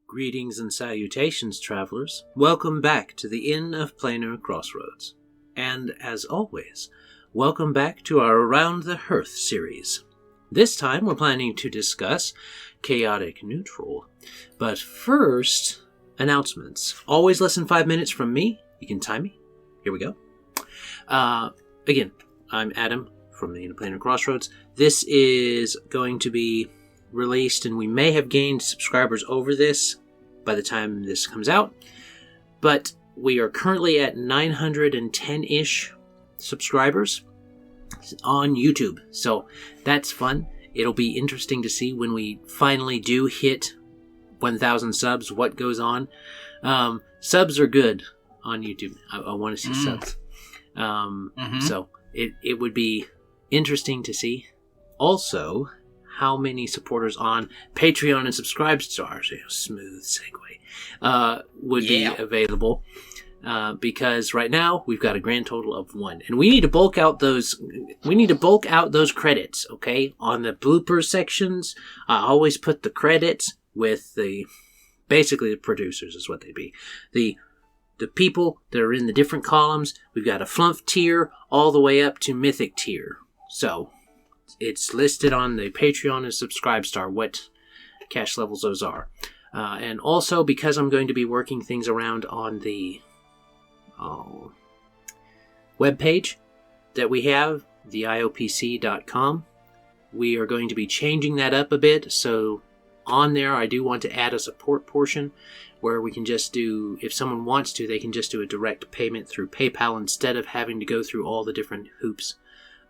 Greetings and salutations, travelers. Welcome back to the Inn of Planar Crossroads. And, as always, welcome back to our Around the Hearth series. This time we're planning to discuss Chaotic Neutral. But first, announcements. Always less than 5 minutes from me. You can time me. Here we go. Again, I'm Adam from the Inn of Planar Crossroads. This is going to be released, and we may have gained subscribers over this by the time this comes out, but we are currently at 910-ish subscribers on YouTube, so that's fun. It'll be interesting to see when we finally do hit 1,000 subs what goes on. Subs are good on YouTube. I want to see subs. So it would be interesting to see also how many supporters on Patreon and Subscribe Stars, smooth segue, would be available. Because right now we've got a grand total of 1, and we need to bulk out those. We need to bulk out those credits. Okay, on the blooper sections, I always put the credits with basically the producers is what they'd be. The people that are in the different columns. We've got a flump tier all the way up to mythic tier. So it's listed on the Patreon and Subscribe Star what cash levels those are. And also, because I'm going to be working things around on the webpage that we have, the iopc.com, we are going to be changing that up a bit. So on there, I do want to add a support portion where we can just do, if someone wants to, they can just do a direct payment through PayPal instead of having to go through all the different hoops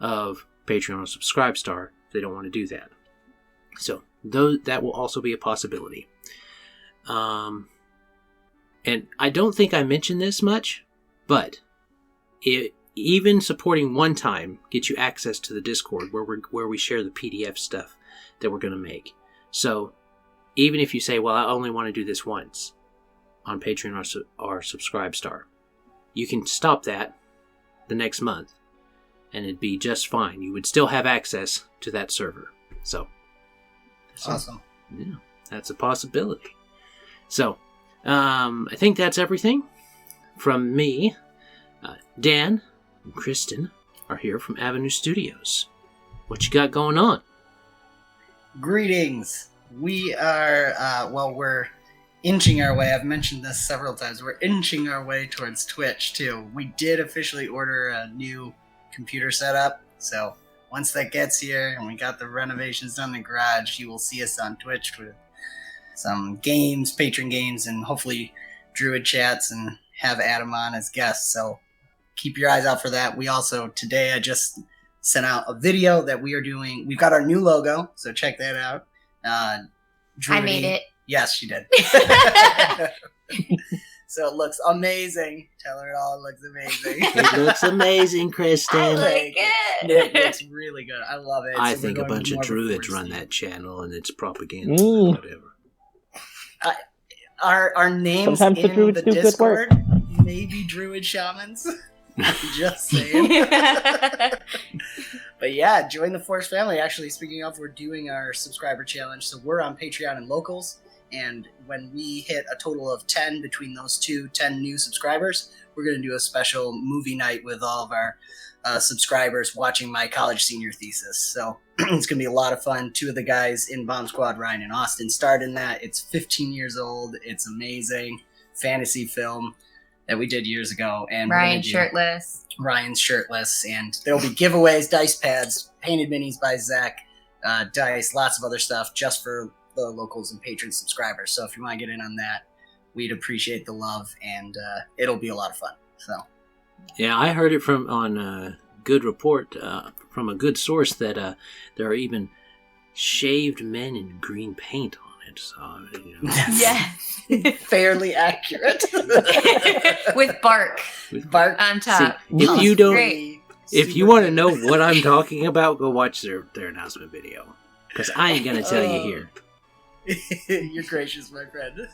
of Patreon or Subscribe Star if they don't want to do that. So that will also be a possibility. And I don't think I mentioned this much, but even supporting one time gets you access to the Discord where we share the PDF stuff that we're going to make. So even if you say, well, I only want to do this once on Patreon or Subscribe Star, you can stop that the next month and it'd be just fine. You would still have access to that server. So awesome. Yeah, that's a possibility. So I think that's everything from me. Dan and Kristen are here from Avenue Studios. What you got going on? Greetings. We are, we're inching our way. I've mentioned this several times. We're inching our way towards Twitch, too. We did officially order a new computer setup, so once that gets here and we got the renovations done in the garage, you will see us on Twitch with some games, patron games, and hopefully Druid chats, and have Adam on as guests, so keep your eyes out for that. We also, today I just sent out a video that we are doing. We've got our new logo, so check that out. I made it. Yes, she did. So it looks amazing. Tell her it all looks amazing. It looks amazing, Kristen. I like it. It looks really good. I love it. I think a bunch of druids run that channel, and it's propaganda or whatever. Our names sometimes in the Discord may be druid shamans. Just saying. But yeah, join the Force family. Actually, speaking of, we're doing our subscriber challenge. So we're on Patreon and Locals. And when we hit a total of 10 between those 10 new subscribers, we're going to do a special movie night with all of our subscribers watching my college senior thesis. So it's going to be a lot of fun. 2 of the guys in Bomb Squad, Ryan and Austin, starred in that. It's 15 years old. It's amazing. Fantasy film that we did years ago. And Ryan's shirtless. Ryan's shirtless. And there'll be giveaways, dice pads, painted minis by Zach, dice, lots of other stuff just for the Locals and patron subscribers. So if you want to get in on that, we'd appreciate the love, and it'll be a lot of fun. So yeah, I heard it on a good report from a good source that there are even shaved men in green paint on it. So Yes. Fairly accurate. With bark on top. See, if you want to know what I'm talking about, go watch their announcement video, because I ain't gonna tell you here. You're gracious, my friend.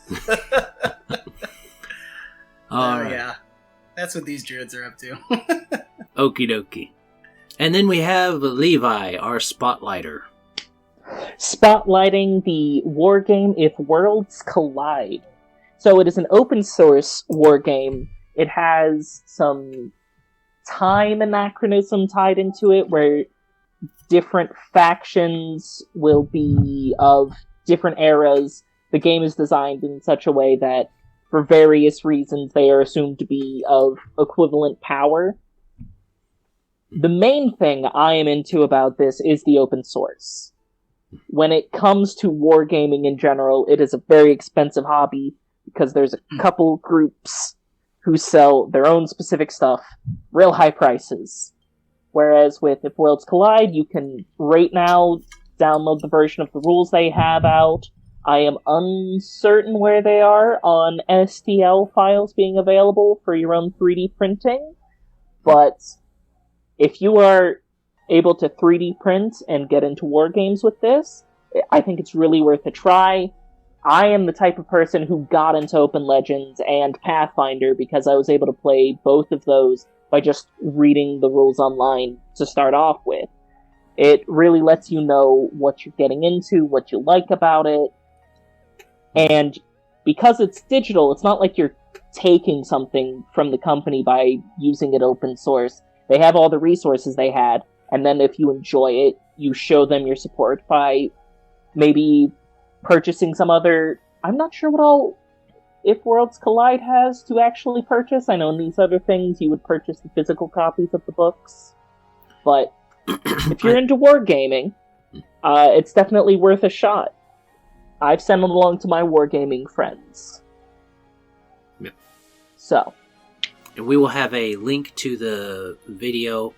Right. Yeah. That's what these druids are up to. Okie dokie. And then we have Levi, our spotlighter. spotlighting the wargame If Worlds Collide. So it is an open source wargame. It has some time anachronism tied into it, where different factions will be of different eras. The game is designed in such a way that, for various reasons, they are assumed to be of equivalent power. The main thing I am into about this is the open source. When it comes to wargaming in general, it is a very expensive hobby, because there's a couple groups who sell their own specific stuff, real high prices. Whereas with If Worlds Collide, you can, right now, download the version of the rules they have out. I am uncertain where they are on STL files being available for your own 3D printing, but if you are able to 3D print and get into wargames with this, I think it's really worth a try. I am the type of person who got into Open Legends and Pathfinder because I was able to play both of those by just reading the rules online to start off with. It really lets you know what you're getting into, what you like about it, and because it's digital, it's not like you're taking something from the company by using it open source. They have all the resources they had, and then if you enjoy it, you show them your support by maybe purchasing some other... I'm not sure what all If Worlds Collide has to actually purchase. I know in these other things you would purchase the physical copies of the books. But if you're into wargaming, it's definitely worth a shot. I've sent them along to my wargaming friends. Yeah. So. And we will have a link to the video.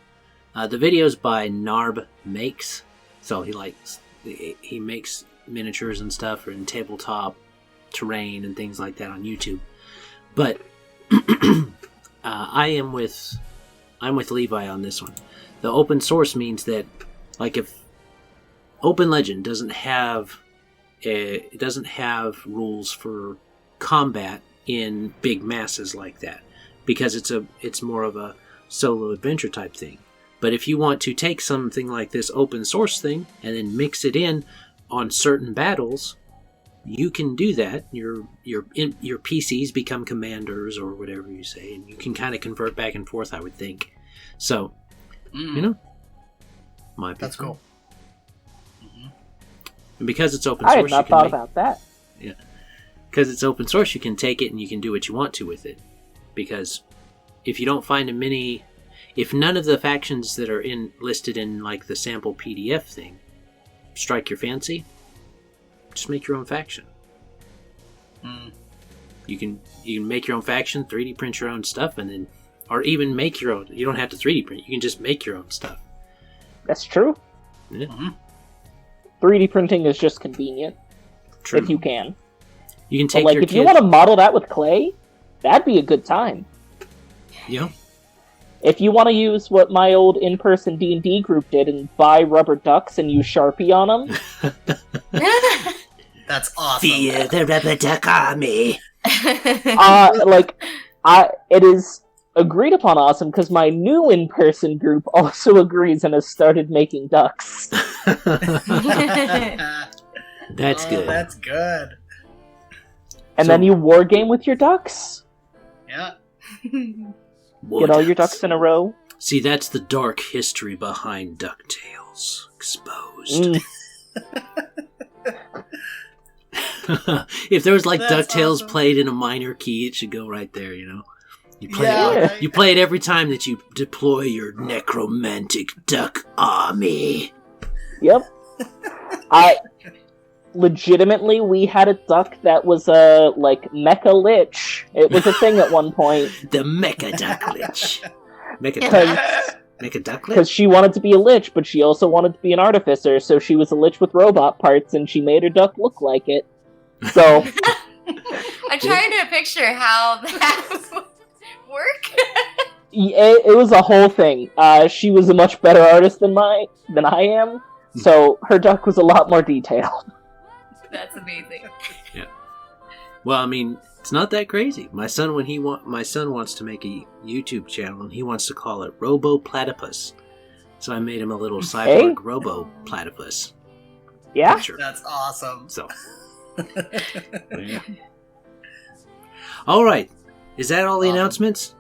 The video's by Knarb Makes. So he makes miniatures and stuff in tabletop terrain and things like that on YouTube. But I'm with Levi on this one. The open source means that, like, if Open Legend doesn't have rules for combat in big masses like that, because it's more of a solo adventure type thing. But if you want to take something like this open source thing and then mix it in on certain battles, you can do that. Your PCs become commanders or whatever you say, and you can kind of convert back and forth, I would think. So, might be that's fun. cool. And because it's open source, I had not thought about that. Yeah, because it's open source, you can take it and you can do what you want to with it. Because if you don't find if none of the factions that are listed in like the sample PDF thing strike your fancy, just make your own faction. You can make your own faction, 3D print your own stuff, and then, or even make your own. You don't have to 3D print. You can just make your own stuff. That's true. Yeah. 3D printing is just convenient. True. If you can. You can take but, your if you want to model that with clay, that'd be a good time. Yeah. If you want to use what my old in-person D&D group did and buy rubber ducks and use Sharpie on them... That's awesome. Fear the rubber duck army. It is agreed upon awesome because my new in-person group also agrees and has started making ducks. That's good. That's good. And then you wargame with your ducks. Yeah. Get all your ducks in a row. See, that's the dark history behind Ducktales. Exposed. If there was like That's Ducktales awesome. played in a minor key, it should go right there, you know? You play it every time that you deploy your necromantic duck army. Yep. Legitimately, we had a duck that was Mecha Lich. It was a thing at one point. The Mecha Duck Lich. Mecha Duck Lich? Because she wanted to be a lich, but she also wanted to be an artificer, so she was a lich with robot parts, and she made her duck look like it. So... I'm trying to picture how that would work. It was a whole thing. She was a much better artist than I am, so her duck was a lot more detailed. That's amazing. Yeah. Well, I mean, it's not that crazy. My son wants to make a YouTube channel, and he wants to call it Robo Platypus. So I made him a little cyborg Robo Platypus. Yeah? picture. That's awesome. So, yeah. All right. Is that all the announcements?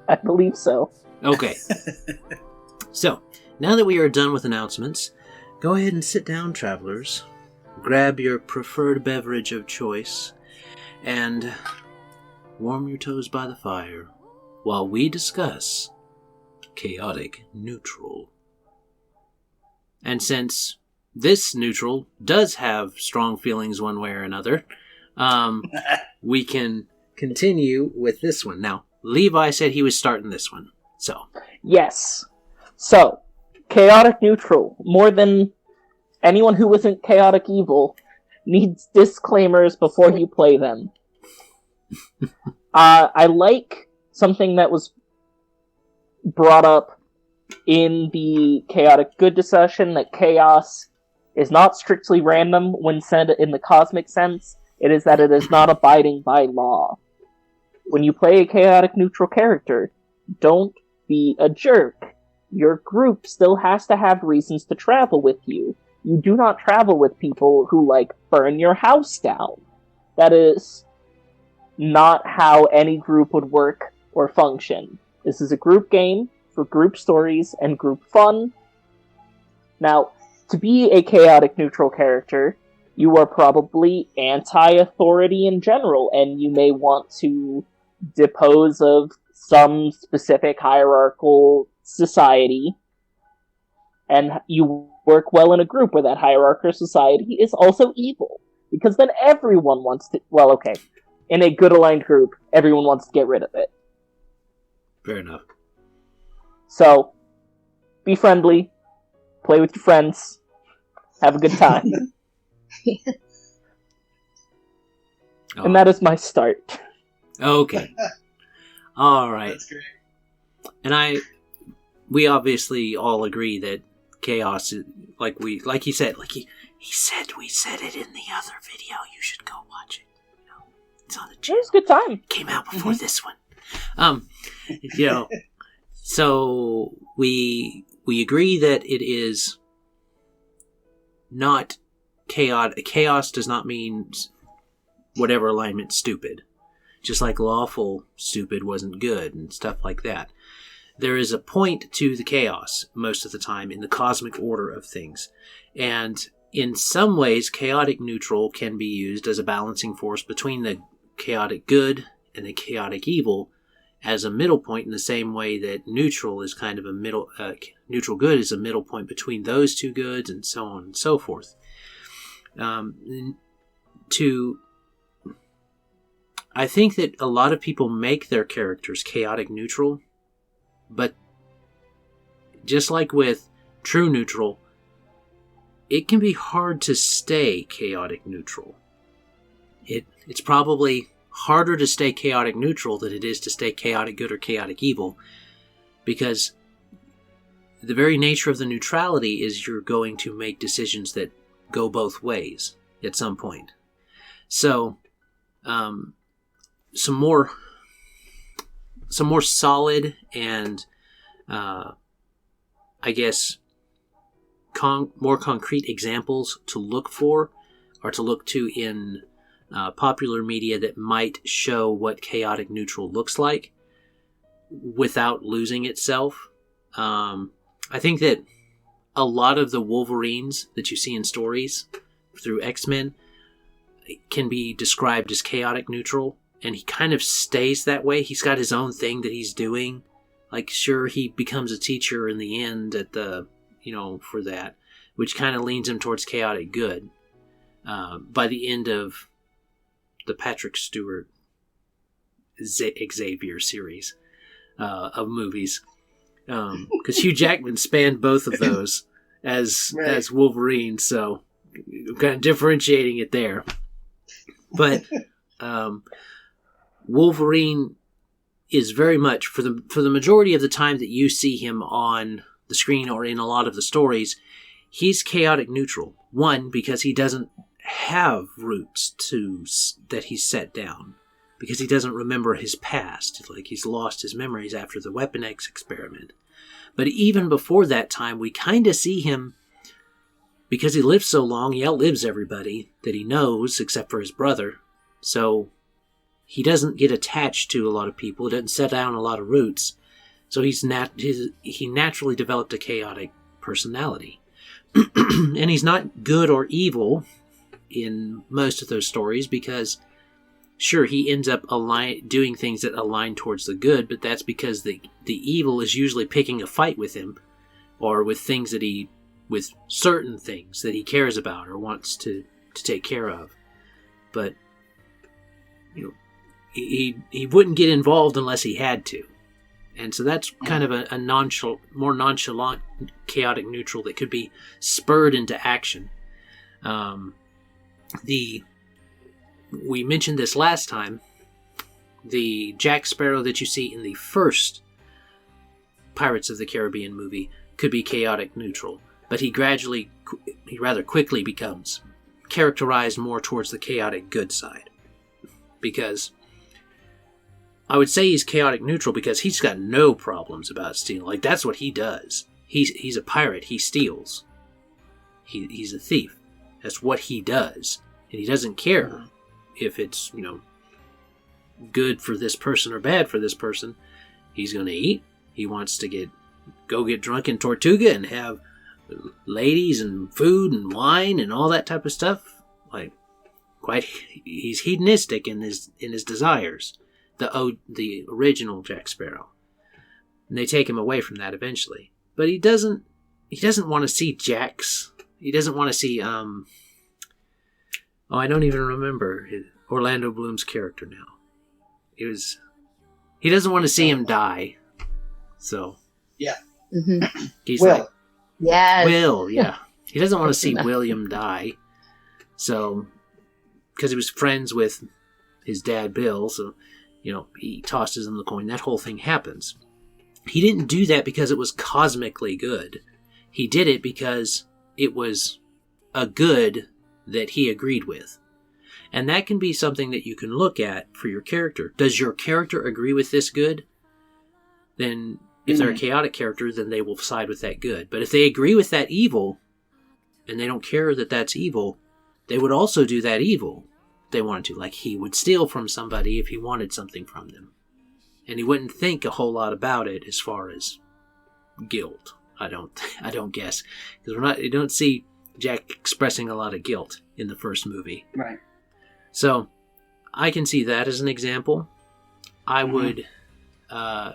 I believe so. Okay. So, now that we are done with announcements, go ahead and sit down, travelers. Grab your preferred beverage of choice and warm your toes by the fire while we discuss chaotic neutral. And since this neutral does have strong feelings one way or another, we can continue with this one. Now, Levi said he was starting this one, so. Yes. So, chaotic neutral, more than anyone who isn't chaotic evil, needs disclaimers before you play them. I like something that was brought up in the chaotic good discussion, that chaos is not strictly random when said in the cosmic sense. It is that it is not abiding by law. When you play a chaotic neutral character, don't be a jerk. Your group still has to have reasons to travel with you. You do not travel with people who, burn your house down. That is not how any group would work or function. This is a group game for group stories and group fun. Now, to be a chaotic neutral character, you are probably anti-authority in general, and you may want to depose of some specific hierarchical society, and you work well in a group where that hierarchical society is also evil, because then everyone wants to, in a good aligned group, everyone wants to get rid of it. Fair enough. So, be friendly, play with your friends, have a good time. And that is my start. Okay. All right. That's great. And we obviously all agree that chaos is, he said we said it in the other video. You should go watch it. It's on the channel. It was a good time. Came out before this one. So we agree that it is not chaotic. Chaos does not mean whatever alignment stupid. Just like lawful stupid wasn't good and stuff like that. There is a point to the chaos most of the time in the cosmic order of things. And in some ways, chaotic neutral can be used as a balancing force between the chaotic good and the chaotic evil as a middle point, in the same way that neutral is kind of a middle, neutral good is a middle point between those two goods, and so on and so forth. I think that a lot of people make their characters chaotic neutral, but just like with true neutral, it can be hard to stay chaotic neutral. It's probably harder to stay chaotic neutral than it is to stay chaotic good or chaotic evil, because the very nature of the neutrality is you're going to make decisions that go both ways at some point. So, some more solid and, I guess, more concrete examples to look for, or to look to in popular media that might show what chaotic neutral looks like without losing itself. I think that a lot of the Wolverines that you see in stories through X-Men can be described as chaotic neutral, and he kind of stays that way. He's got his own thing that he's doing. Sure, he becomes a teacher in the end at the, for that, which kind of leans him towards chaotic good. By the end of the Patrick Stewart Xavier series of movies, because Hugh Jackman spanned both of those as Wolverine, so I'm kind of differentiating it there. But Wolverine is very much, for the majority of the time that you see him on the screen or in a lot of the stories, he's chaotic neutral. One, because he doesn't have roots that he's set down, because he doesn't remember his past. He's lost his memories after the Weapon X experiment. But even before that time, we kind of see him because he lives so long, he outlives everybody that he knows, except for his brother. So he doesn't get attached to a lot of people, doesn't set down a lot of roots. So he naturally developed a chaotic personality. And he's not good or evil in most of those stories because, sure, he ends up doing things that align towards the good, but that's because the evil is usually picking a fight with him, or with certain things that he cares about or wants to take care of. But he wouldn't get involved unless he had to. And so that's kind of a more nonchalant, chaotic neutral that could be spurred into action. We mentioned this last time. The Jack Sparrow that you see in the first Pirates of the Caribbean movie could be chaotic neutral, but he rather quickly becomes characterized more towards the chaotic good side. Because I would say he's chaotic neutral because he's got no problems about stealing. Like, that's what he does. He's a pirate. He steals. He's a thief. That's what he does. And he doesn't care if it's, good for this person or bad for this person. He's going to eat. He wants to go get drunk in Tortuga and have ladies and food and wine and all that type of stuff. Like, he's hedonistic in his desires. The original Jack Sparrow. And they take him away from that eventually. But he doesn't want to see Jack's. He doesn't want to see, I don't even remember Orlando Bloom's character now. He doesn't want to see him die. So. Yeah. Mm-hmm. He's Will. like, Yes. Will, yeah. He doesn't want to see William die. So, because he was friends with his dad, Bill, so, he tosses him the coin. That whole thing happens. He didn't do that because it was cosmically good. He did it because it was a good that he agreed with. And that can be something that you can look at for your character. Does your character agree with this good? Then, if they're a chaotic character, then they will side with that good. But if they agree with that evil, and they don't care that that's evil, they would also do that evil if they wanted to. Like, he would steal from somebody if he wanted something from them. And he wouldn't think a whole lot about it as far as guilt. I don't guess. Because you don't see Jack expressing a lot of guilt in the first movie. Right. So, I can see that as an example. I would,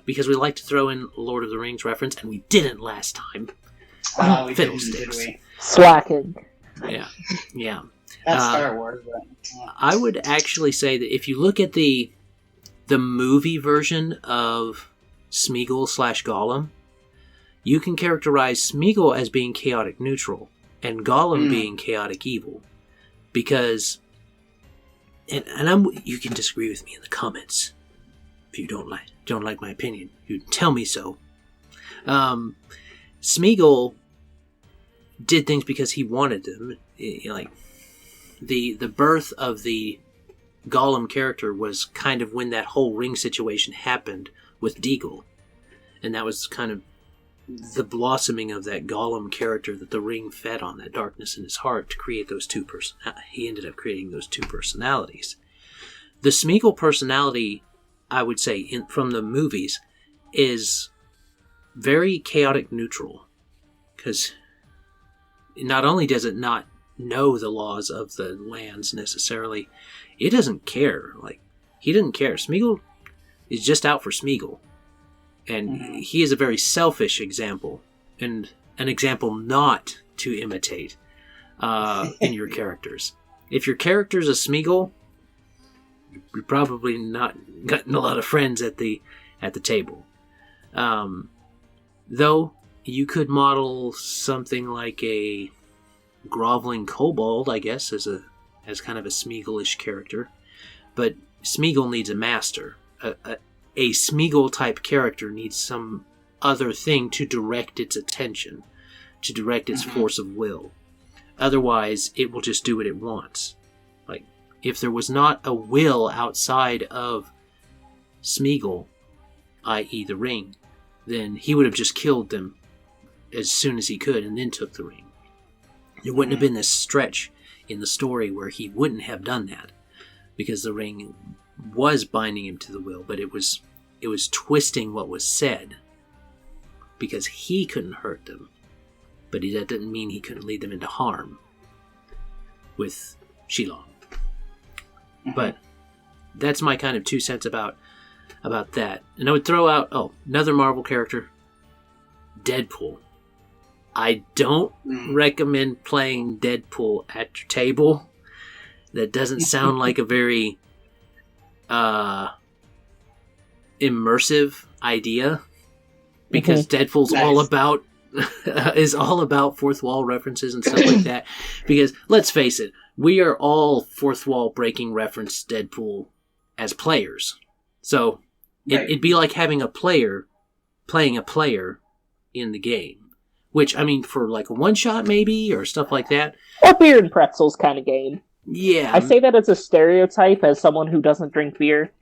because we like to throw in Lord of the Rings reference, and we didn't last time. We Fiddlesticks. didn't, did we? Slacking. Yeah. That's Star Wars, but... I would actually say that if you look at the movie version of Smeagol / Gollum, you can characterize Smeagol as being chaotic neutral, and Gollum being chaotic evil. Because... And you can disagree with me in the comments if you don't like my opinion. You tell me so. Smeagol did things because he wanted them. Like the birth of the Gollum character was kind of when that whole ring situation happened with Deagle, and that was kind of the blossoming of that Gollum character that the ring fed on, that darkness in his heart, to create those two he ended up creating those two personalities. The Smeagol personality, I would say, from the movies, is very chaotic neutral. Because not only does it not know the laws of the lands necessarily, it doesn't care. Like, he doesn't care. Smeagol is just out for Smeagol. And he is a very selfish example, and an example not to imitate in your characters. If your character's a Smeagol, you're probably not gotten a lot of friends at the table. Though you could model something like a groveling kobold, I guess, as kind of a Smeagol-ish character. But Smeagol needs a master. A Smeagol-type character needs some other thing to direct its attention, to direct its force of will. Otherwise, it will just do what it wants. Like, if there was not a will outside of Smeagol, i.e. the ring, then he would have just killed them as soon as he could and then took the ring. There wouldn't have been this stretch in the story where he wouldn't have done that, because the ring was binding him to the will, but it was twisting what was said, because he couldn't hurt them, but that didn't mean he couldn't lead them into harm with Shilong. But that's my kind of 2 cents about that. And I would throw out, another Marvel character, Deadpool. I don't recommend playing Deadpool at your table. That doesn't sound like a very immersive idea, because Deadpool's all about is all about fourth wall references and stuff like that. Because let's face it, we are all fourth wall breaking reference Deadpool as players. So it'd be like having a player playing a player in the game. Which, I mean, for like a one-shot maybe, or stuff like that. Or beer and pretzels kind of game. Yeah. I say that as a stereotype, as someone who doesn't drink beer.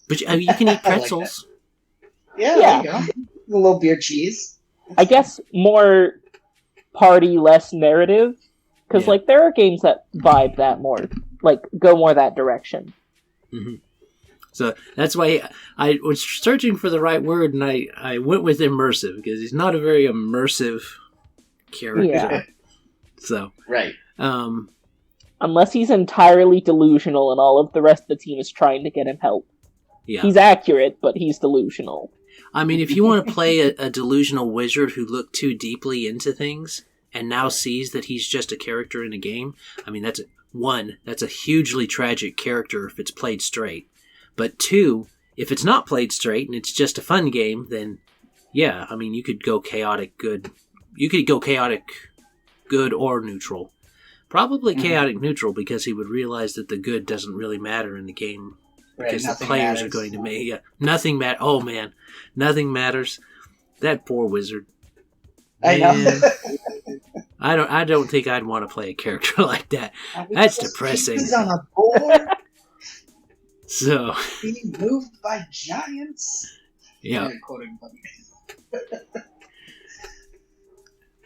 But I mean, you can eat pretzels. Yeah, there you go. A little beer cheese. I guess more party, less narrative. Because, like, there are games that vibe that more. Like, go more that direction. Mm-hmm. So that's why I was searching for the right word, and I went with immersive, because he's not a very immersive character. Yeah. So right. Unless he's entirely delusional and all of the rest of the team is trying to get him help. Yeah. He's accurate, but he's delusional. I mean, if you want to play a delusional wizard who looked too deeply into things and now sees that he's just a character in a game, I mean, that's a hugely tragic character if it's played straight. But 2, if it's not played straight and it's just a fun game, then yeah, I mean, you could go chaotic good. You could go chaotic good or neutral. Probably chaotic neutral, because he would realize that the good doesn't really matter in the game. Because the players are going to make... Yeah, nothing matters. Oh, man. Nothing matters. That poor wizard. I know. I don't think I'd want to play a character like that. That's depressing. He's on a board. So... being moved by giants. Yeah.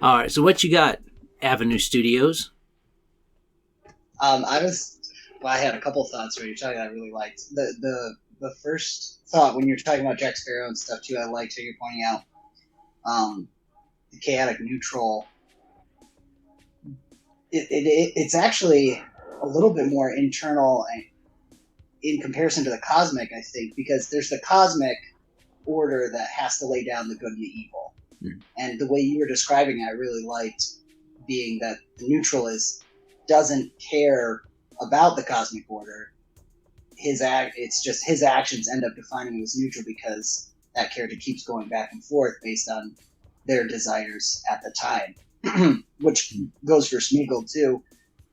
Alright, so what you got, Avenue Studios? I had a couple thoughts when you're talking that I really liked. The first thought when you're talking about Jack Sparrow and stuff too, I liked how you're pointing out the chaotic neutral. It's actually a little bit more internal in comparison to the cosmic, I think, because there's the cosmic order that has to lay down the good and the evil. And the way you were describing it, I really liked, being that the neutral doesn't care about the cosmic order. It's just his actions end up defining him as neutral, because that character keeps going back and forth based on their desires at the time. Which goes for Smeagol too.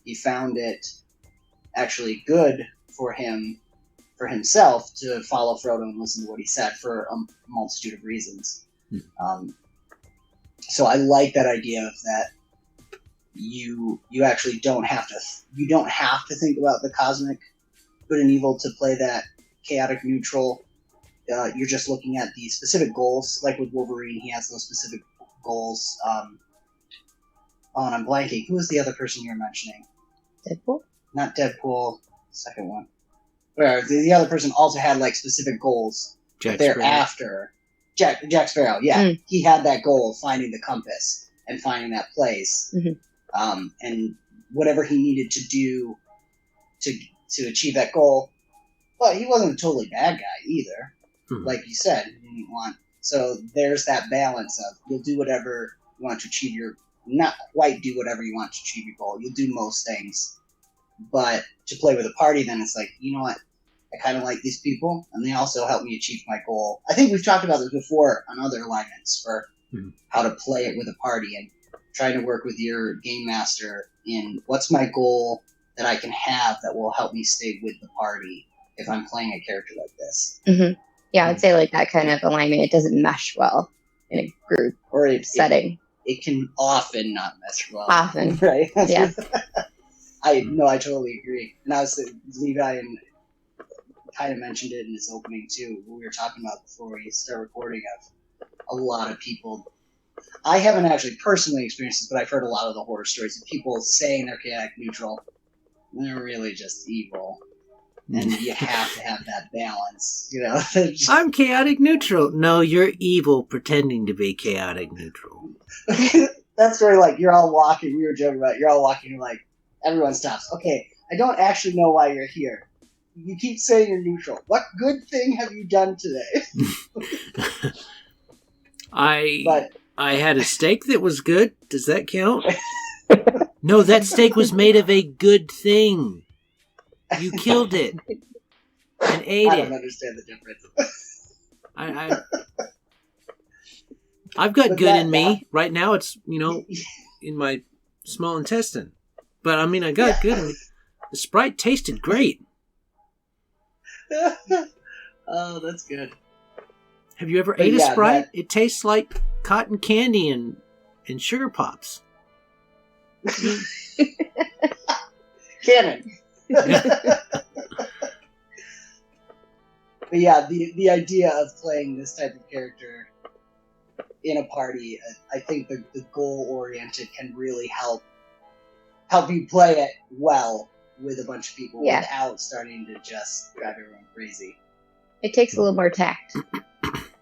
He found it actually good for himself to follow Frodo and listen to what he said for a multitude of reasons. So I like that idea of that you actually don't have to think about the cosmic good and evil to play that chaotic neutral. You're just looking at the specific goals, like with Wolverine, he has those specific goals. And I'm blanking. Who was the other person you were mentioning? Deadpool? Not Deadpool. Second one. Where the other person also had like specific goals. Jack they're Sparrow. After Jack Sparrow. Yeah, he had that goal of finding the compass and finding that place, and whatever he needed to do to achieve that goal. But he wasn't a totally bad guy either. Like you said, he didn't want. So there's that balance of you'll do whatever you want to achieve not quite do whatever you want to achieve your goal. You'll do most things. But to play with a party, then it's like, you know what? I kind of like these people, and they also help me achieve my goal. I think we've talked about this before on other alignments for how to play it with a party, and trying to work with your game master in what's my goal that I can have that will help me stay with the party if I'm playing a character like this. Yeah, I'd say like that kind of alignment, it doesn't mesh well in a group or setting. It can often not mesh well. Often. Right? Yeah. I totally agree. And I was Levi and kind of mentioned it in his opening too. What we were talking about before we start recording, of a lot of people I haven't actually personally experienced this, but I've heard a lot of the horror stories of people saying they're chaotic neutral. They're really just evil. And you have to have that balance, you know? I'm chaotic neutral. No, you're evil pretending to be chaotic neutral. That's where, like, you're all walking, we were joking about, you're all walking, and, like, everyone stops. Okay, I don't actually know why you're here. You keep saying you're neutral. What good thing have you done today? I had a steak that was good. Does that count? No, that steak was made of a good thing. You killed it and ate it. I don't understand the difference. I've got good in me. Right now it's, in my small intestine. But, I mean, I got good in me. The Sprite tasted great. Oh, that's good. Have you ever ate a Sprite? It tastes like cotton candy and sugar pops. Canon. But yeah, the idea of playing this type of character in a party, I think the goal-oriented can really help you play it well with a bunch of people without starting to just drive everyone crazy. It takes a little more tact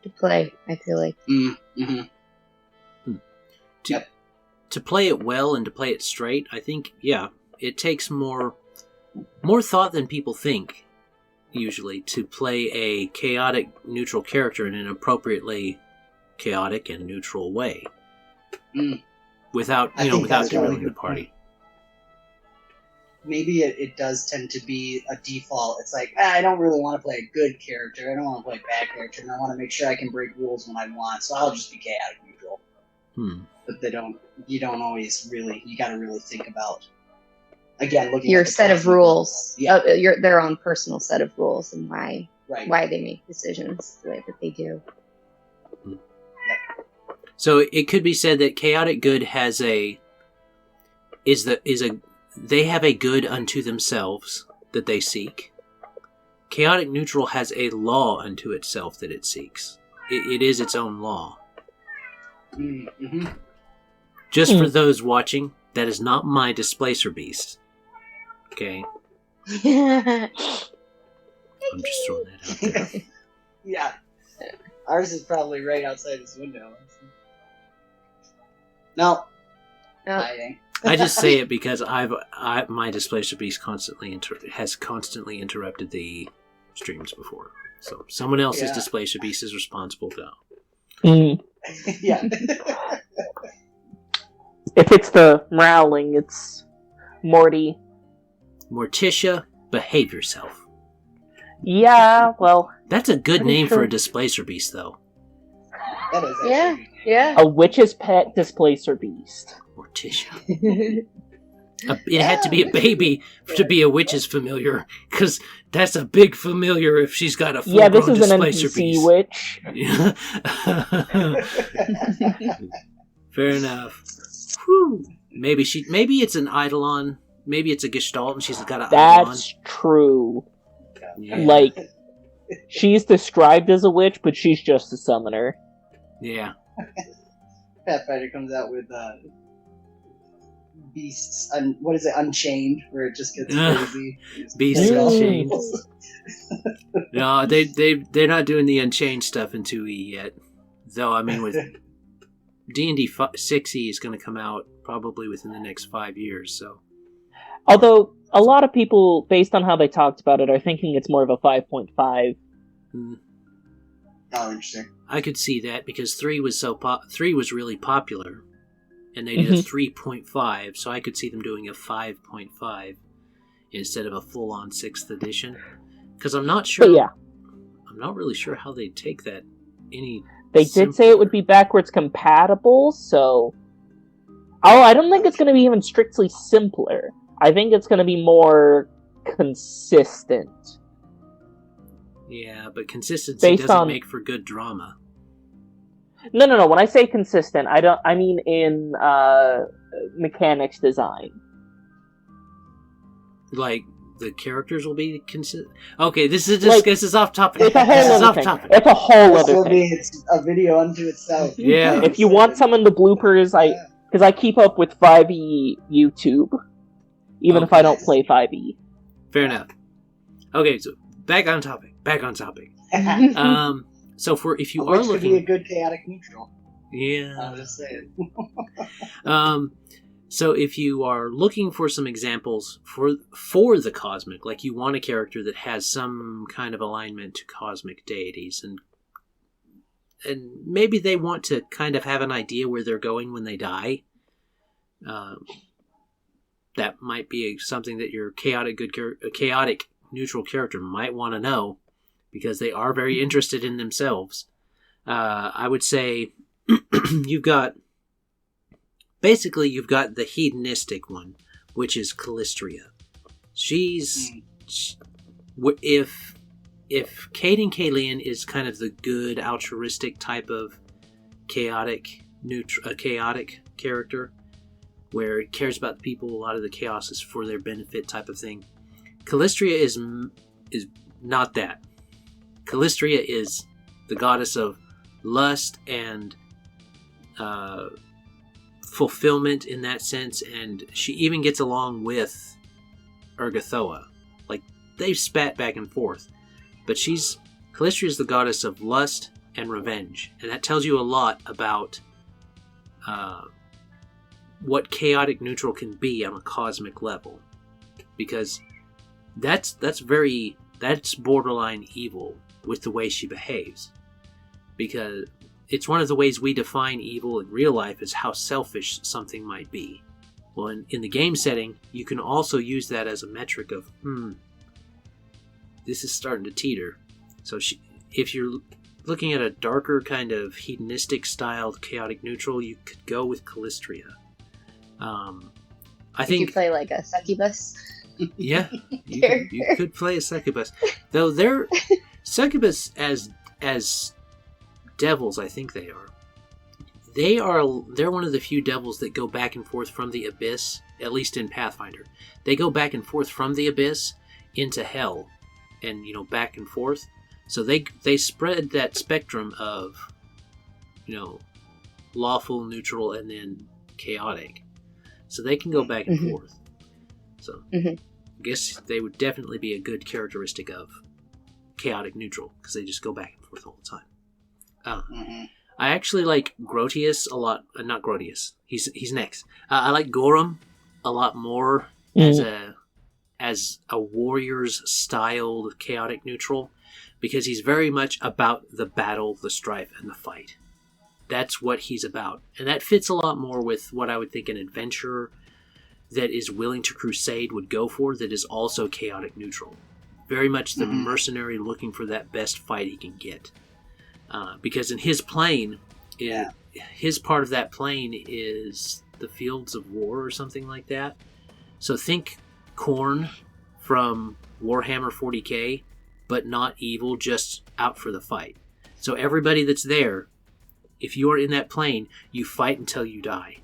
to play, I feel like. Mm-hmm. To play it well and to play it straight, I think, it takes more thought than people think, usually, to play a chaotic, neutral character in an appropriately chaotic and neutral way. Without derailing the party. Maybe it does tend to be a default. It's like, I don't really want to play a good character. I don't want to play a bad character, and I want to make sure I can break rules when I want, so I'll just be chaotic neutral. But you don't always really, you gotta really think about, again, looking your at set of rules, their own personal set of rules, and why they make decisions the way that they do. So it could be said that chaotic good they have a good unto themselves that they seek. Chaotic neutral has a law unto itself that it seeks. It is its own law. Mm-hmm. Just for those watching, that is not my Displacer Beast. Okay? I'm just throwing that out there. Yeah. Ours is probably right outside this window. No. I just say it because my Displacer Beast has constantly interrupted the streams before. So someone else's Displacer Beast is responsible now. Yeah. If it's the Rowling, it's Morty. Morticia, behave yourself. Yeah, well... That's a good name for a Displacer Beast, though. That is Yeah. A witch's pet Displacer Beast. Morticia. It had to be a baby to be a witch's familiar, because that's a big familiar if she's got a full-grown Displacer Beast. Witch. Yeah. Fair enough. Whew. Maybe it's an Eidolon. Maybe it's a Gestalt and she's got an Eidolon. That's true. Yeah. Like, she's described as a witch, but she's just a summoner. Yeah. Pathfinder comes out with Beasts, what is it, Unchained, where it just gets crazy. Beasts Unchained. No, they're not doing the Unchained stuff in 2E yet. Though, I mean, with D&D 6E is going to come out probably within the next 5 years, so... Although, a lot of people, based on how they talked about it, are thinking it's more of a 5.5. Oh, interesting. I could see that, because 3 was really popular, and they did a 3.5, so I could see them doing a 5.5 instead of a full-on 6th edition. Because I'm not sure... But yeah. I'm not really sure how they'd take that any They did say it would be backwards compatible, so... Oh, I don't think it's going to be even strictly simpler. I think it's going to be more consistent. Yeah, but consistency doesn't make for good drama. No. When I say consistent, I mean in mechanics design. Like the characters will be considered. Okay, this is off topic. It's a whole This is other off thing. topic. It's a whole This other will thing. be a video unto itself. Yeah. If you want some in the bloopers, because I keep up with 5e YouTube, even if I don't play 5e. Fair enough. Okay, so back on topic. So if you are Which could be a looking, good chaotic neutral. yeah. I'm just saying. So if you are looking for some examples for the cosmic, like you want a character that has some kind of alignment to cosmic deities, and maybe they want to kind of have an idea where they're going when they die, that might be something that your chaotic neutral character might want to know, because they are very interested in themselves. I would say you've got the hedonistic one, which is Calistria. If Kate and Kathleen is kind of the good altruistic type of chaotic character, where it cares about the people, a lot of the chaos is for their benefit type of thing. Calistria is not that. Calistria is the goddess of lust and fulfillment in that sense, and she even gets along with Urgathoa. Like, they've spat back and forth. But Calistria is the goddess of lust and revenge, and that tells you a lot about what chaotic neutral can be on a cosmic level, because that's borderline evil with the way she behaves, because it's one of the ways we define evil in real life is how selfish something might be. Well, in the game setting, you can also use that as a metric of, this is starting to teeter. So if you're looking at a darker kind of hedonistic styled chaotic neutral, you could go with Calistria. I think you play like a succubus. Yeah, you could play a succubus, though they're succubus as devils. I think they're one of the few devils that go back and forth from the abyss. At least in Pathfinder, they go back and forth from the abyss into hell, and back and forth. So they spread that spectrum of lawful, neutral, and then chaotic. So they can go back and forth. So I guess they would definitely be a good characteristic of chaotic neutral, because they just go back and forth all the time. I actually like Grotius a lot. Not Grotius. He's next. I like Gorum a lot more as a warrior's styled chaotic neutral, because he's very much about the battle, the strife, and the fight. That's what he's about. And that fits a lot more with what I would think an adventurer that is willing to crusade would go for, that is also chaotic neutral. Very much the mercenary looking for that best fight he can get. Because in his plane, his part of that plane is the fields of war or something like that. So think Khorne from Warhammer 40k, but not evil, just out for the fight. So everybody that's there, if you are in that plane, you fight until you die.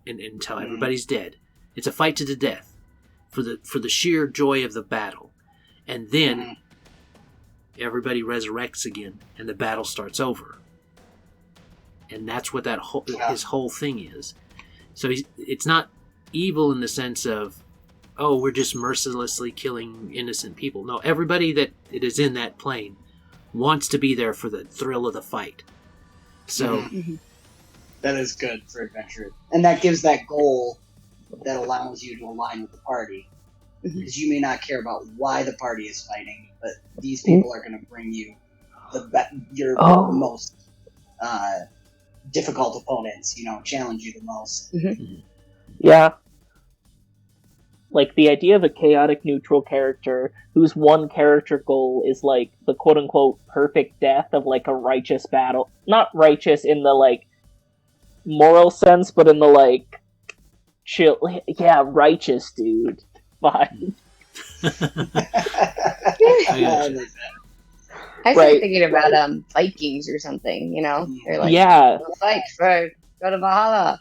And until everybody's dead. It's a fight to the death for the sheer joy of the battle. And then everybody resurrects again and the battle starts over. And that's what his whole thing is. So it's not evil in the sense of, we're just mercilessly killing innocent people. No, everybody that it is in that plane wants to be there for the thrill of the fight. So that is good for adventure, and that gives that goal that allows you to align with the party, because you may not care about why the party is fighting, but these people are going to bring you your most difficult opponents. Challenge you the most. Yeah. Like, the idea of a chaotic neutral character whose one character goal is, like, the quote-unquote perfect death of, like, a righteous battle. Not righteous in the, like, moral sense, but in the, like, chill... Yeah, righteous, dude. Fine. I started thinking about Vikings or something, They're like, yeah. fight for go to Valhalla.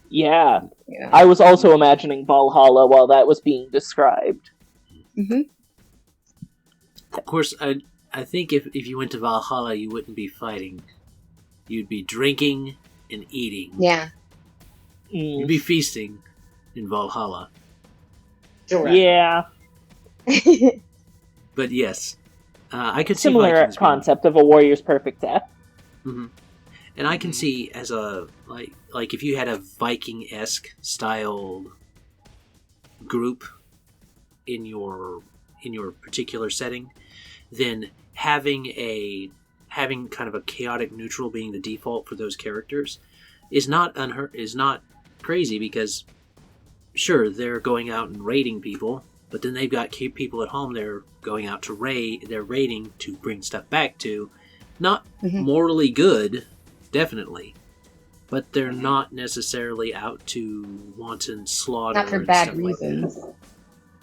Yeah. Yeah. I was also imagining Valhalla while that was being described. Mm-hmm. Of course, I think if you went to Valhalla, you wouldn't be fighting. You'd be drinking and eating. Yeah. You'd be feasting in Valhalla. Yeah. But yes, I could see Similar Vikings concept of a warrior's perfect death. Mm-hmm. And I can see as a like if you had a Viking-esque styled group in your particular setting, then having kind of a chaotic neutral being the default for those characters is not crazy, because sure, they're going out and raiding people, but then they've got people at home they're going out to raid, they're raiding to bring stuff back to. Not morally good, definitely, but they're not necessarily out to wanton slaughter. Not for and bad stuff reasons. Like that.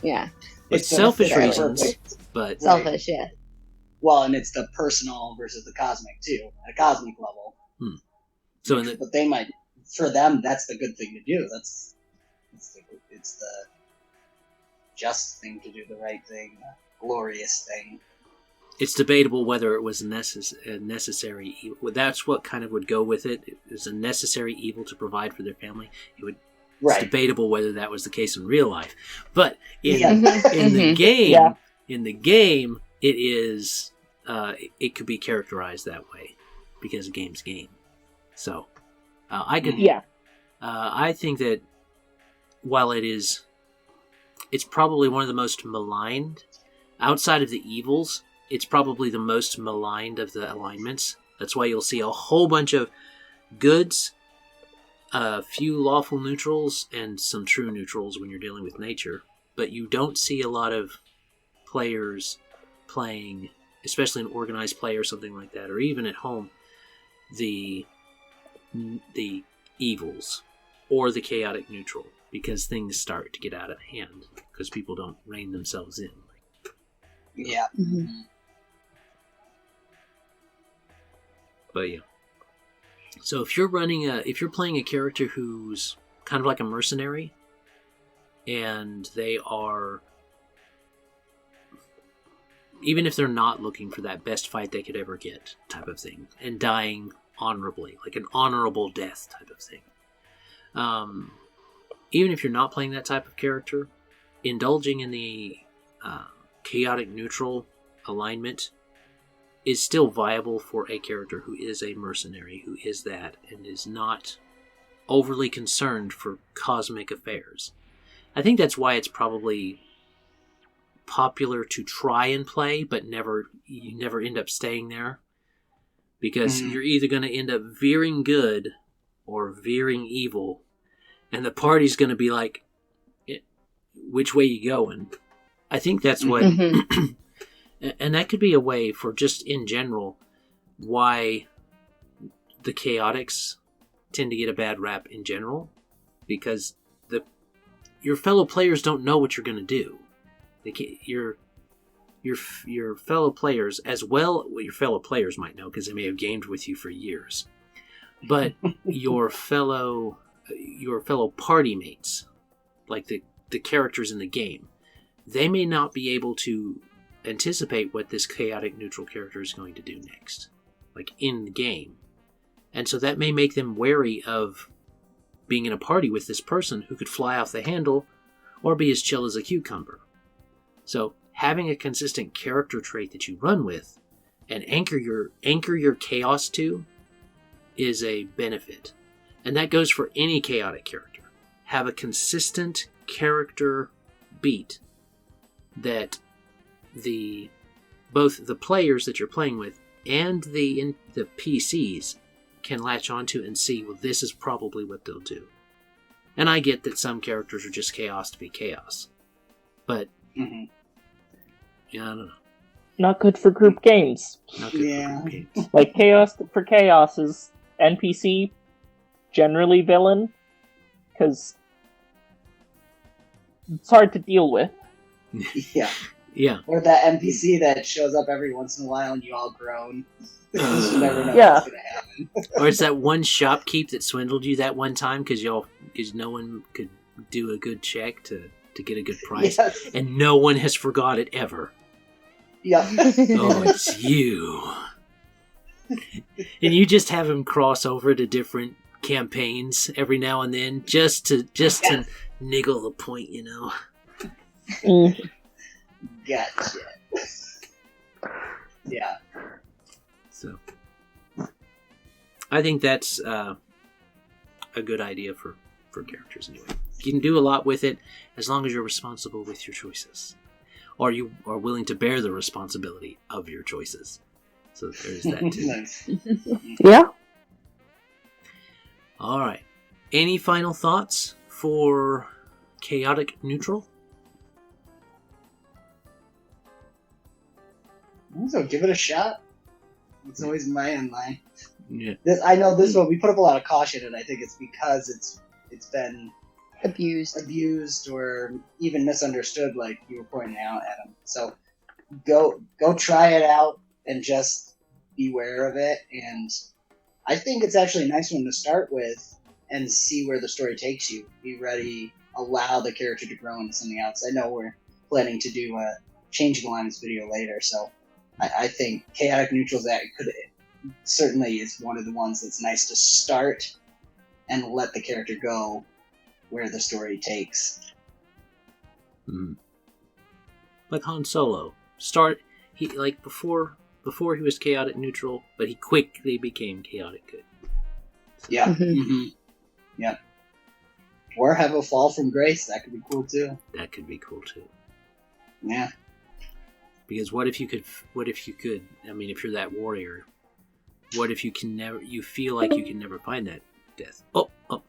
Yeah. It's selfish reasons, but selfish, yeah. Well, and it's the personal versus the cosmic too, at a cosmic level. So, but they might, for them, that's the good thing to do. It's the just thing to do, the right thing, the glorious thing. It's debatable whether it was a necessary evil. That's what kind of would go with it. It was a necessary evil to provide for their family. It's debatable whether that was the case in real life. But in the game, it is. It could be characterized that way because the game's game. So I could. Yeah. I think that while it's probably one of the most maligned outside of the evils. It's probably the most maligned of the alignments. That's why you'll see a whole bunch of goods, a few lawful neutrals, and some true neutrals when you're dealing with nature. But you don't see a lot of players playing, especially an organized play or something like that, or even at home, the evils or the chaotic neutral, because things start to get out of hand because people don't rein themselves in. Yeah. Mm-hmm. But yeah. So if you're playing a character who's kind of like a mercenary, and they are, even if they're not looking for that best fight they could ever get type of thing, and dying honorably, like an honorable death type of thing. Even if you're not playing that type of character, indulging in the chaotic neutral alignment is still viable for a character who is a mercenary, who is that, and is not overly concerned for cosmic affairs. I think that's why it's probably popular to try and play, but you never end up staying there. Because you're either going to end up veering good or veering evil, and the party's going to be like, which way you going? I think that's what... And that could be a way for just in general why the chaotics tend to get a bad rap in general, because your fellow players don't know what you're going to do. Your fellow players, as well, your fellow players might know because they may have gamed with you for years, but your fellow party mates, like the characters in the game, they may not be able to anticipate what this chaotic neutral character is going to do next, like in the game. And so that may make them wary of being in a party with this person who could fly off the handle or be as chill as a cucumber. So having a consistent character trait that you run with and anchor your chaos to is a benefit. And that goes for any chaotic character. Have a consistent character beat that both the players that you're playing with and the PCs can latch onto and see, well, this is probably what they'll do. And I get that some characters are just chaos to be chaos. But, yeah, I don't know. Not good for group games. Not good for group games. Like, chaos for chaos is NPC, generally villain, because it's hard to deal with. Yeah. Yeah. Or that NPC that shows up every once in a while and you all groan. You never know Yeah. what's going to happen. Or it's that one shopkeep that swindled you that one time because no one could do a good check to get a good price. Yes. And no one has forgot it ever. Yep. Oh, it's you. And you just have him cross over to different campaigns every now and then just to niggle the point, you know. Gotcha. Yeah. So I think that's a good idea for characters anyway. You can do a lot with it as long as you're responsible with your choices. Or you are willing to bear the responsibility of your choices. So there's that too. Nice. Yeah. Alright. Any final thoughts for Chaotic Neutral? So give it a shot. It's always my end line. Yeah. I know this one, we put up a lot of caution, and I think it's because it's been abused or even misunderstood, like you were pointing out, Adam. So go try it out and just beware of it. And I think it's actually a nice one to start with and see where the story takes you. Be ready, allow the character to grow into something else. I know we're planning to do a Changing Lines video later, so I think Chaotic Neutrals that certainly is one of the ones that's nice to start and let the character go where the story takes. Like Han Solo. Before he was chaotic neutral, but he quickly became chaotic good. So. Yeah. Yeah. Or have a fall from grace. That could be cool too. That could be cool too. Yeah. Because what if you could, I mean, if you're that warrior, what if you feel like you can never find that death? Oh, I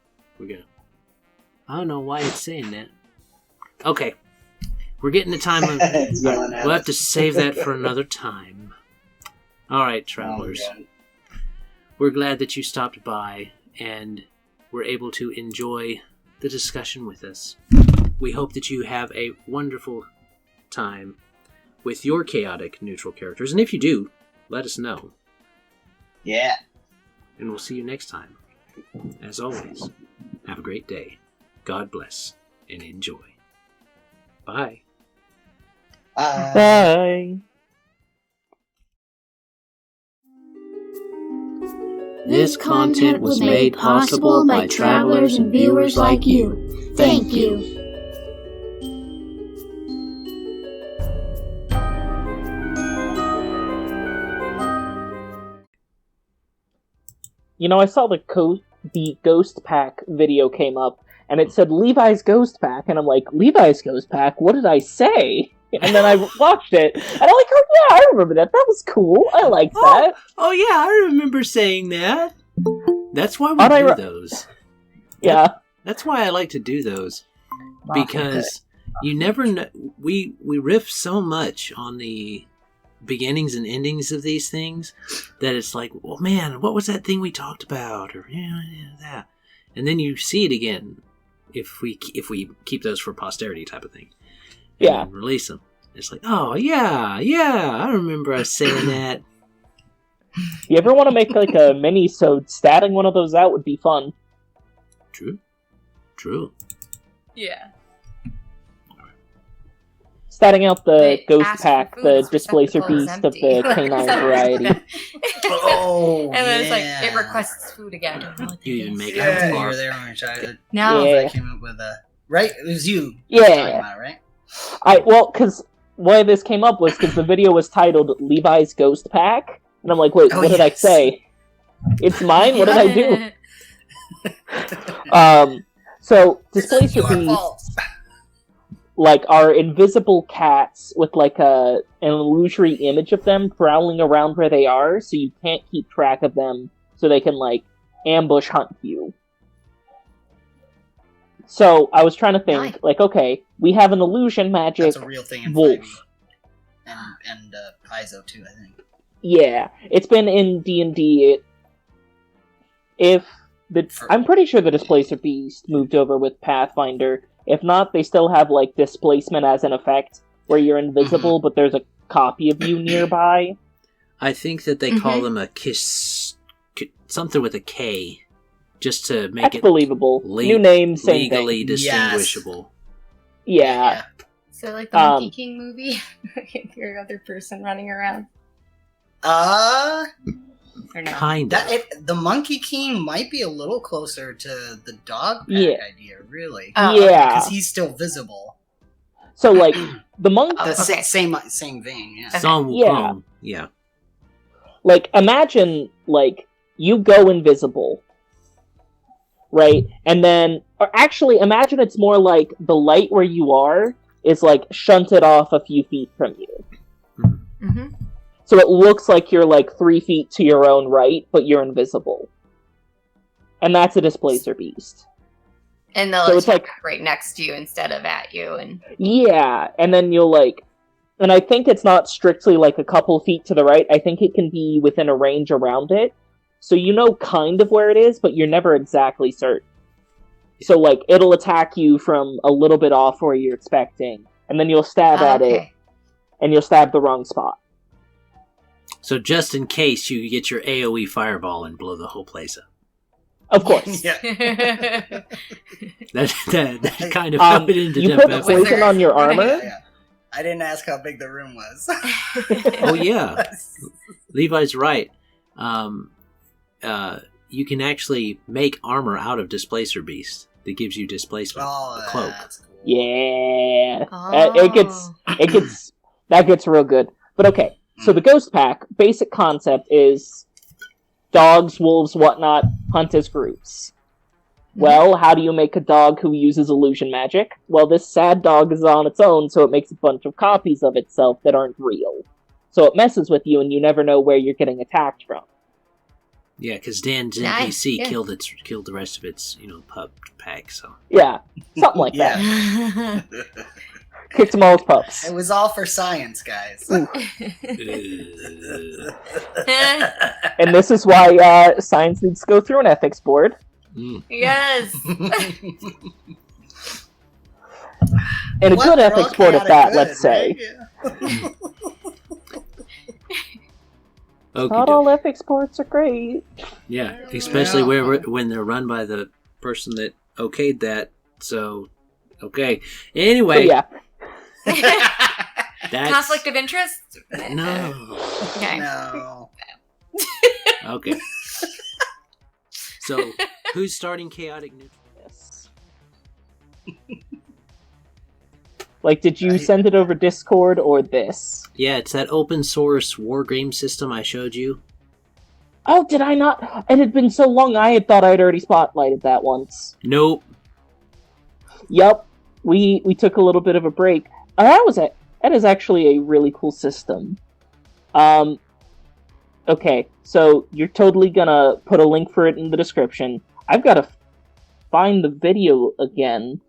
don't know why it's saying that. Okay. We're getting the time of... We'll have to save that for another time. Alright, travelers. Oh, we're glad that you stopped by and were able to enjoy the discussion with us. We hope that you have a wonderful time with your chaotic neutral characters. And if you do, let us know. Yeah. And we'll see you next time. As always, have a great day. God bless and enjoy. Bye. Bye. This content was made possible by travelers and viewers like you. Thank you. You know, I saw the Ghost Pack video came up, and it said Levi's Ghost Pack, and I'm like, Levi's Ghost Pack? What did I say? And then I watched it, and I'm like, oh yeah, I remember that. That was cool. I like that. Oh yeah, I remember saying that. That's why we do those. Yeah. That's why I like to do those. Because you never know. We riff so much on the beginnings and endings of these things that it's like, well, man, what was that thing we talked about? Or that. And then you see it again if we keep those for posterity type of thing. Yeah. And release them. It's like, oh, yeah, I remember us saying that. You ever want to make like a mini-sode, statting one of those out would be fun. True. Yeah. Statting out the They Ghost ask Pack, for the food, Displacer receptacle is Beast of empty. the canine variety. Oh, And then it's like, yeah. it requests food again. I don't know what You that even is. make Yeah, it you were there when we tried it. No. Yeah. I came up with a... Right? It was you. Yeah. Talking about it, right? Because why this came up was because the video was titled Levi's Ghost Pack, and I'm like, wait, Oh, what did I yes. say? It's mine? What did I do? So, Displacer Your fault. Beasts, like, are invisible cats with, like, an illusory image of them prowling around where they are, so you can't keep track of them, so they can, like, ambush hunt you. So, I was trying to think, Nice. like, okay, we have an illusion magic That's a real thing in wolf. 5e. And Paizo, too, I think. Yeah, it's been in D&D. I'm pretty sure the Displacer Beast moved over with Pathfinder. If not, they still have, like, displacement as an effect. where you're invisible, but there's a copy of you nearby. I think that they call them a kiss, something with a K, just to make it believable. New name, same legally thing. distinguishable. Yeah. So like the Monkey King movie, your other person running around. Or no? Kind of. The Monkey King might be a little closer to the dog pack idea, really. Yeah, because he's still visible. So like the monkey, same vein. Yeah. Okay. Yeah. Like imagine like you go invisible, right? And then, or actually, imagine it's more like the light where you are is like shunted off a few feet from you. Mm-hmm. So it looks like you're like 3 feet to your own right, but you're invisible. And that's a displacer beast. And they'll attack right next to you instead of at you. And yeah, and then you'll like... And I think it's not strictly like a couple feet to the right. I think it can be within a range around it. So you know kind of where it is, but you're never exactly certain. So like, it'll attack you from a little bit off where you're expecting. And then you'll stab at it, and you'll stab the wrong spot. So just in case, you get your AoE fireball and blow the whole place up. Of course. Yeah. that kind of put it into you put poison on your armor? Yeah. I didn't ask how big the room was. Oh yeah, Levi's right. You can actually make armor out of Displacer Beast that gives you displacement. Oh, a cloak. That's cool. Yeah, that gets real good. But okay, so the Ghost Pack basic concept is dogs, wolves, whatnot hunt as groups. Well, how do you make a dog who uses illusion magic? Well, this sad dog is on its own, so it makes a bunch of copies of itself that aren't real. So it messes with you, and you never know where you're getting attacked from. Yeah, because Dan's NPC killed the rest of its, pup pack. So yeah, something like that. Kicked them all as pups. It was all for science, guys. And this is why science needs to go through an ethics board. Yes. And a good ethics board at that, let's say. Right? Not all ethics boards are great. Yeah, especially when they're run by the person that okayed that. So, okay. Anyway. Yeah. Conflict of interest? No. Okay. No. Okay. So, who's starting Chaotic Neutral? Like, did you send it over Discord or this? Yeah, it's that open source wargame system I showed you. Oh, did I not? It had been so long, I had thought I'd already spotlighted that once. Nope. Yep. We took a little bit of a break. That is actually a really cool system. Okay, so you're totally gonna put a link for it in the description. I've got to find the video again.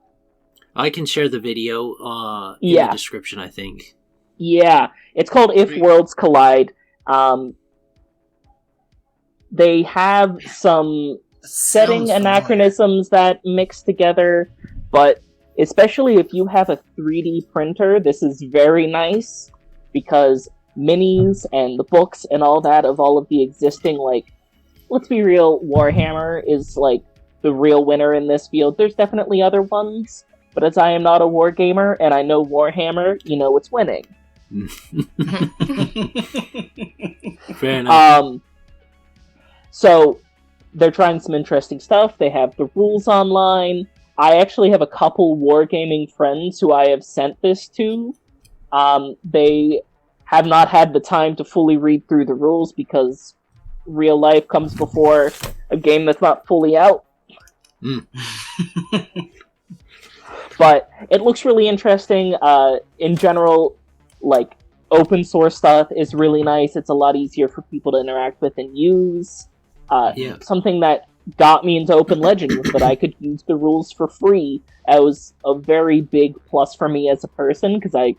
I can share the video in the description, I think. Yeah, it's called If Worlds Collide. They have some setting anachronisms that mix together, but especially if you have a 3D printer, this is very nice, because minis and the books and all that of all of the existing, like, let's be real, Warhammer is, like, the real winner in this field. There's definitely other ones, but as I am not a wargamer and I know Warhammer, it's winning. Fair enough. So, they're trying some interesting stuff. They have the rules online. I actually have a couple wargaming friends who I have sent this to. They have not had the time to fully read through the rules because real life comes before a game that's not fully out. But it looks really interesting. In general, like, open source stuff is really nice. It's a lot easier for people to interact with and use. Something that got me into Open Legend was that I could use the rules for free. That was a very big plus for me as a person, because I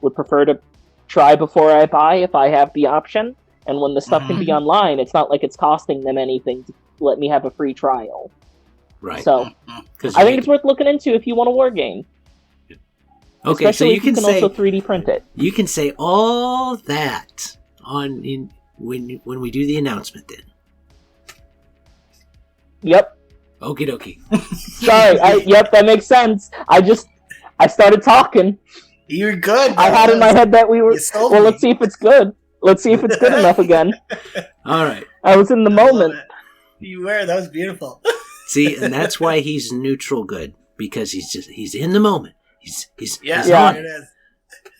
would prefer to try before I buy if I have the option. And when the stuff can be online, it's not like it's costing them anything to let me have a free trial. Right. So, I think it's worth looking into if you want a war game. Okay, Especially so you if you can can say also 3D print it. you can say all that when we do the announcement. Then. Yep. Okie dokie. Sorry. Yep, that makes sense. I started talking. You're good. I had in my head that we were. Well, let's see if it's good. Let's see if it's good enough again. All right. I was in the moment. You were. That was beautiful. See, and that's why he's neutral good, because he's in the moment. He's Yeah. on. It is.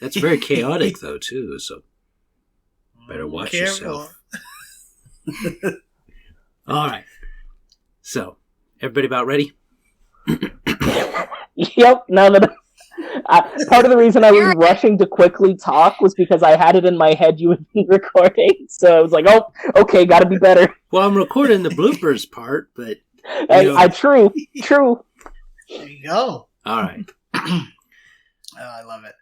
That's very chaotic though too. So better watch yourself. All right. So everybody about ready? Yep. Now that part of the reason I was rushing to quickly talk was because I had it in my head you had been recording, so I was like, "Oh, okay, got to be better." Well, I'm recording the bloopers part, but true. There you go. All right. Oh, I love it.